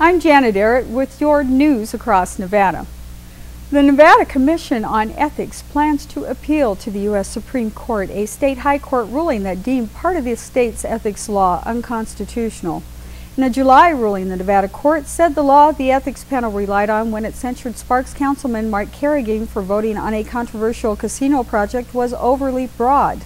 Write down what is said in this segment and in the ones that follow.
I'm Janet Arrett with your news across Nevada. The Nevada Commission on Ethics plans to appeal to the U.S. Supreme Court a state high court ruling that deemed part of the state's ethics law unconstitutional. In a July ruling, the Nevada court said the law the ethics panel relied on when it censured Sparks Councilman Mark Carrigan for voting on a controversial casino project was overly broad.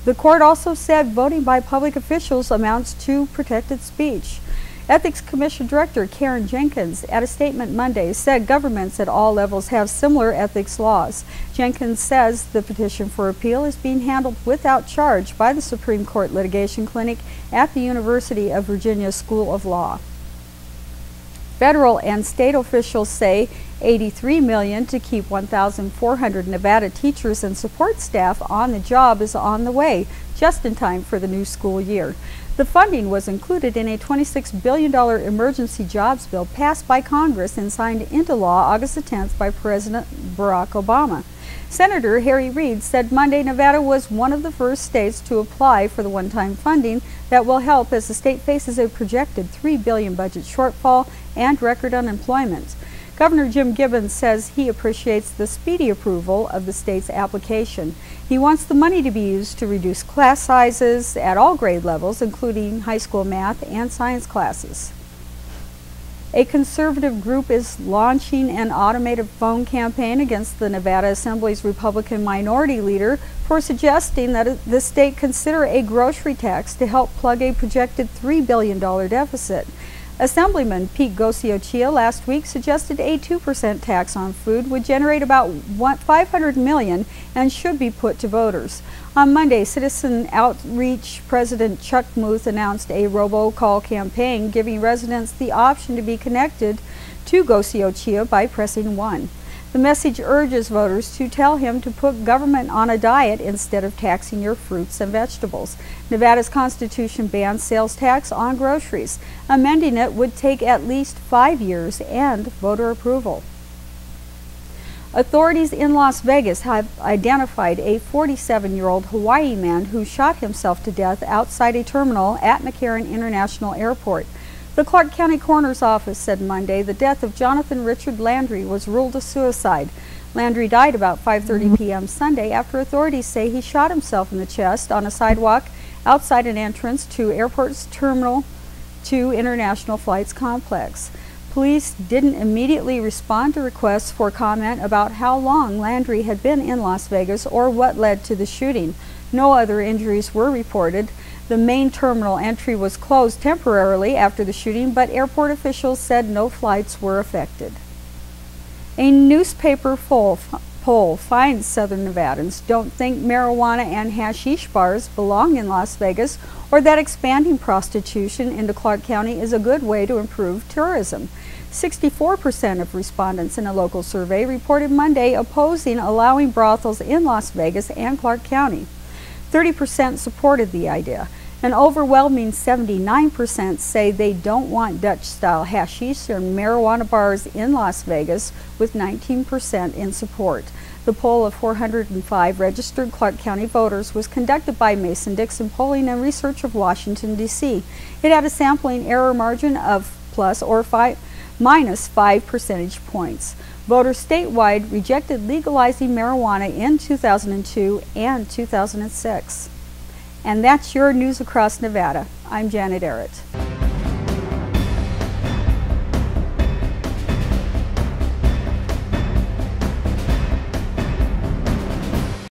The court also said voting by public officials amounts to protected speech. Ethics Commission Director Karen Jenkins, at a statement Monday, said governments at all levels have similar ethics laws. Jenkins says the petition for appeal is being handled without charge by the Supreme Court Litigation Clinic at the University of Virginia School of Law. Federal and state officials say $83 million to keep 1,400 Nevada teachers and support staff on the job is on the way, just in time for the new school year. The funding was included in a $26 billion emergency jobs bill passed by Congress and signed into law August 10th by President Barack Obama. Senator Harry Reid said Monday Nevada was one of the first states to apply for the one-time funding that will help as the state faces a projected $3 billion budget shortfall and record unemployment. Governor Jim Gibbons says he appreciates the speedy approval of the state's application. He wants the money to be used to reduce class sizes at all grade levels, including high school math and science classes. A conservative group is launching an automated phone campaign against the Nevada Assembly's Republican minority leader for suggesting that the state consider a grocery tax to help plug a projected $3 billion deficit. Assemblyman Pete Gossiochia last week suggested a 2% tax on food would generate about $500 million and should be put to voters. On Monday, Citizen Outreach President Chuck Muth announced a robocall campaign giving residents the option to be connected to Gossiochia by pressing 1. The message urges voters to tell him to put government on a diet instead of taxing your fruits and vegetables. Nevada's Constitution bans sales tax on groceries. Amending it would take at least 5 years and voter approval. Authorities in Las Vegas have identified a 47-year-old Hawaii man who shot himself to death outside a terminal at McCarran International Airport. The Clark County Coroner's Office said Monday the death of Jonathan Richard Landry was ruled a suicide. Landry died about 5:30 p.m. Sunday after authorities say he shot himself in the chest on a sidewalk outside an entrance to Airport's Terminal 2 International Flights Complex. Police didn't immediately respond to requests for comment about how long Landry had been in Las Vegas or what led to the shooting. No other injuries were reported. The main terminal entry was closed temporarily after the shooting, but airport officials said no flights were affected. A newspaper poll finds Southern Nevadans don't think marijuana and hashish bars belong in Las Vegas or that expanding prostitution into Clark County is a good way to improve tourism. 64% of respondents in a local survey reported Monday opposing allowing brothels in Las Vegas and Clark County. 30% supported the idea. An overwhelming 79% say they don't want Dutch-style hashish or marijuana bars in Las Vegas, with 19% in support. The poll of 405 registered Clark County voters was conducted by Mason-Dixon Polling and Research of Washington, D.C. It had a sampling error margin of minus 5 percentage points. Voters statewide rejected legalizing marijuana in 2002 and 2006. And that's your news across Nevada. I'm Janet Arrett.